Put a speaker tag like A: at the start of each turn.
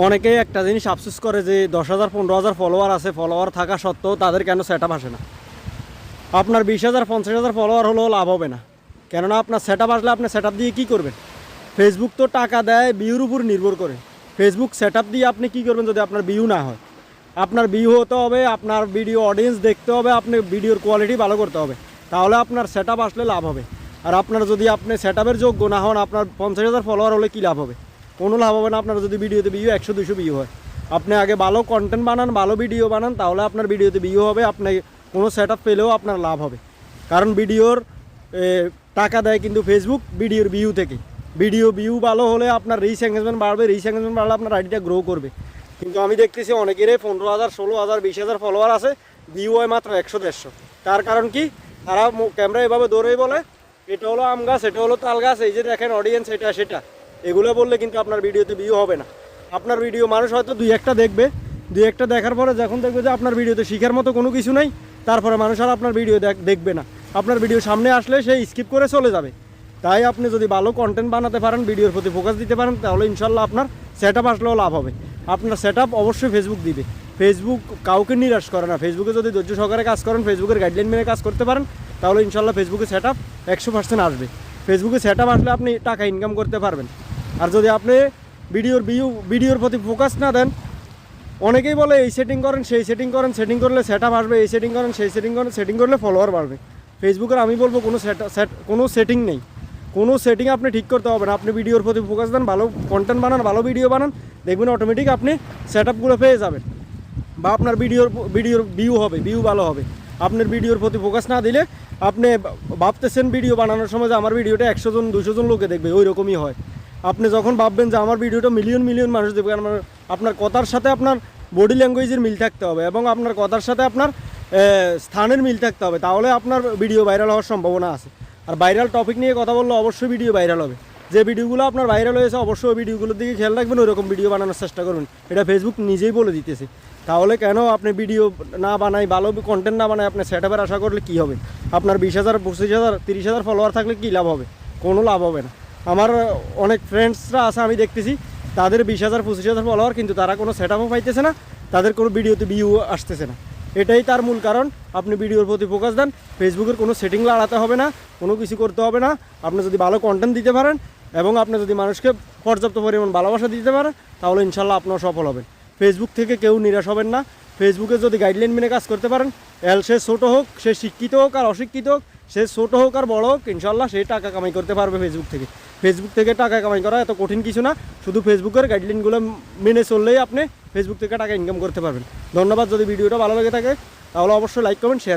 A: অনেকেই একটা জিনিস আফসোস করে যে 10,000 15,000 ফলোয়ার আছে, ফলোয়ার থাকা সত্ত্বেও তাদের কেন সেট আপ আসে না। আপনার 20,000 50,000 ফলোয়ার হলেও লাভ হবে না, কেননা আপনার সেট আপ আসলে আপনি সেট আপ দিয়ে কী করবেন? ফেসবুক তো টাকা দেয় ভিউর উপর নির্ভর করে। ফেসবুক সেট আপ দিয়ে আপনি কী করবেন যদি আপনার ভিউ না হয়? আপনার ভিউ হতে হবে, আপনার ভিডিও অডিয়েন্স দেখতে হবে, আপনি ভিডিওর কোয়ালিটি ভালো করতে হবে, তাহলে আপনার সেট আপ আসলে লাভ হবে। আর আপনার যদি আপনি সেট আপের যোগ্য না হন, আপনার 50,000 ফলোয়ার হলে কী লাভ হবে? কোনো লাভ হবে না। আপনার যদি ভিডিওতে ভিউ 100-200 ভিউ হয়, আপনি আগে ভালো কন্টেন্ট বানান, ভালো ভিডিও বানান, তাহলে আপনার ভিডিওতে ভিউ হবে, আপনি কোনো সেট আপ পেলেও আপনার লাভ হবে। কারণ ভিডিওর টাকা দেয় কিন্তু ফেসবুক ভিডিওর ভিউ থেকে। ভিডিও ভিউ ভালো হলে আপনার রিচ এঙ্গেজমেন্ট বাড়বে, রিচ এঙ্গেজমেন্ট বাড়লে আপনার আইডিটা গ্রো করবে। কিন্তু আমি দেখতেছি অনেকেরই 15,000 16,000 20,000 ফলোয়ার আছে, ভিউ হয় মাত্র 100-150। তার কারণ কি? তারা ক্যামেরা এভাবে দৌড়েই বলে এটা হলো আম গাছ, এটা হলো তাল গাছ, এই যে দেখেন অডিয়েন্স এটা সেটা, এগুলো বললে কিন্তু আপনার ভিডিওতে ভিউ হবে না। আপনার ভিডিও মানুষ হয়তো 2-1টা দেখবে, 2-1টা দেখার পরে যখন দেখবে যে আপনার ভিডিওতে শিখার মতো কোনো কিছু নেই, তারপরে মানুষ আর আপনার ভিডিও দেখবে না। আপনার ভিডিও সামনে আসলে সে স্কিপ করে চলে যাবে। তাই আপনি যদি ভালো কন্টেন্ট বানাতে পারেন, ভিডিওর প্রতি ফোকাস দিতে পারেন, তাহলে ইনশাল্লাহ আপনার সেট আপ আসলেও লাভ হবে। আপনার সেট আপ অবশ্যই ফেসবুক দিবে। ফেসবুক কাউকে নিরাশ করে না। ফেসবুকে যদি ধৈর্য সহকারে কাজ করেন, ফেসবুকের গাইডলাইন মেনে কাজ করতে পারেন, তাহলে ইনশাল্লাহ ফেসবুকে সেট আপ 100% আসবে। ফেসবুকে সেট আপ আসলে আপনি টাকা ইনকাম করতে পারবেন। আর যদি আপনি ভিডিওর প্রতি ফোকাস না দেন, অনেকেই বলে এই সেটিং করেন সেই সেটিং করেন, সেটিং করলে সেট আপ আসবে, এই সেটিং করেন সেই সেটিং করেন, সেটিং করলে ফলোয়ার বাড়বে। ফেসবুকের আমি বলবো কোনো সেটিং নেই। কোনো সেটিং আপনি ঠিক করতে হবে না। আপনি ভিডিওর প্রতি ফোকাস দেন, ভালো কন্টেন্ট বানান, ভালো ভিডিও বানান, দেখবেন অটোমেটিক আপনি সেট আপগুলো পেয়ে যাবেন। বা আপনার ভিডিওর ভিউ হবে, ভিউ ভালো হবে। আপনার ভিডিওর প্রতি ফোকাস না দিলে আপনি ভাবতেছেন ভিডিও বানানোর সময় যে আমার ভিডিওটা 100 জন 200 জন লোকে দেখবে, ওই রকমই হয়। আপনি যখন ভাববেন যে আমার ভিডিওটা মিলিয়ন মিলিয়ন মানুষ দেখবে, আপনার কথার সাথে আপনার বডি ল্যাঙ্গুয়েজের মিল থাকতে হবে এবং আপনার কথার সাথে আপনার স্থানের মিল থাকতে হবে, তাহলে আপনার ভিডিও ভাইরাল হওয়ার সম্ভাবনা আছে। আর ভাইরাল টপিক নিয়ে কথা বললে অবশ্যই ভিডিও ভাইরাল হবে। যে ভিডিওগুলো আপনার ভাইরাল হয়েছে অবশ্যই ওই ভিডিওগুলোর দিকে খেয়াল রাখবেন, ওই রকম ভিডিও বানানোর চেষ্টা করবেন। এটা ফেসবুক নিজেই বলে দিতেছে। তাহলে কেন আপনি ভিডিও না বানাই, ভালো কন্টেন্ট না বানাই, আপনি সেট আপের আশা করলে কী হবে? আপনার 20,000 25,000 30,000 ফলোয়ার থাকলে কী লাভ হবে? কোনো লাভ হবে না। আমার অনেক ফ্রেন্ডসরা আছে, আমি দেখতেছি তাদের 20,000 25,000 ফলোয়ার, কিন্তু তারা কোনো সেট আপও পাইতেছে না, তাদের কোনো ভিডিওতে ভিউ আসতেছে না। এটাই তার মূল কারণ। আপনি ভিডিওর প্রতি ফোকাস দেন, ফেসবুকের কোনো সেটিং লাগাতে হবে না, কোনো কিছু করতে হবে না। আপনি যদি ভালো কন্টেন্ট দিতে পারেন এবং আপনি যদি মানুষকে পর্যাপ্ত পরিমাণ ভালোবাসা দিতে পারেন, তাহলে ইনশাল্লাহ আপনার সফল হবেন। ফেসবুক থেকে কেউ নিরাশ হবেন না। ফেসবুকে যদি গাইডলাইন মেনে কাজ করতে পারেন, সে ছোটো হোক, সে শিক্ষিত হোক আর অশিক্ষিত হোক, সে ছোটো হোক আর বড় হোক, ইনশাল্লাহ সে টাকা কামাই করতে পারবে ফেসবুক থেকে। ফেসবুক থেকে টাকা কামাই করা এত কঠিন কিছু না, শুধু ফেসবুকের গাইডলাইনগুলো মেনে চললেই আপনি ফেসবুক থেকে টাকা ইনকাম করতে পারবেন। ধন্যবাদ। যদি ভিডিওটা ভালো লেগে থাকে তাহলে অবশ্যই লাইক করবেন, শেয়ার